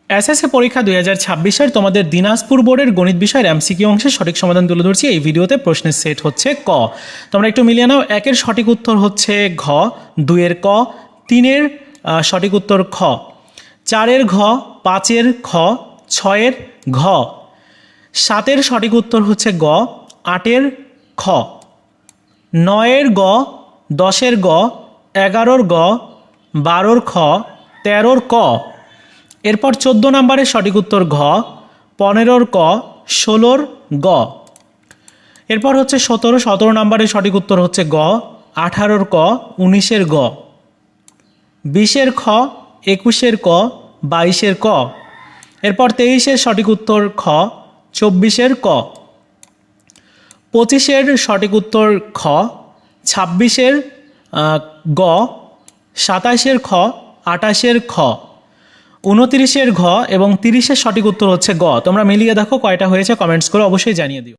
SSC পরীক্ষা 2026-এর তোমাদের দিনাজপুর বোর্ডের গণিত বিষয়ের এমসিকিউ অংশের সঠিক সমাধান তুলে ধরছি এই ভিডিওতে। প্রশ্নের সেট হচ্ছে ক। তোমরা একটু মিলিয়ে নাও। 1-এর সঠিক উত্তর হচ্ছে ঘ, 2-এর ক, 3-এর সঠিক উত্তর খ, 4-এর ঘ, 5-এর খ, 6-এর ঘ, 7-এর সঠিক উত্তর হচ্ছে গ, 8-এর খ, 9-এর গ, 10-এর গ, 11-র গ, 12-র খ, 13-র ক। এরপর 14 নম্বরের সঠিক উত্তর ঘ, 15-র ক, 16-র গ। এরপর হচ্ছে 17 নম্বরের সঠিক উত্তর হচ্ছে গ, 18-র ক, 19-এর গ, 20-এর খ, 21-এর ক, 22-এর ক। এরপর 23-এর সঠিক উত্তর খ, 24-এর ক, 25-এর সঠিক উত্তর খ, 26-এর গ, 27-এর খ, 28-এর খ, 29-এর ঘ এবং 30-এর সঠিক উত্তর হচ্ছে গ। তোমরা মিলিয়ে দেখো কয়টা হয়েছে, কমেন্টস করে অবশ্যই জানিয়ে দিও।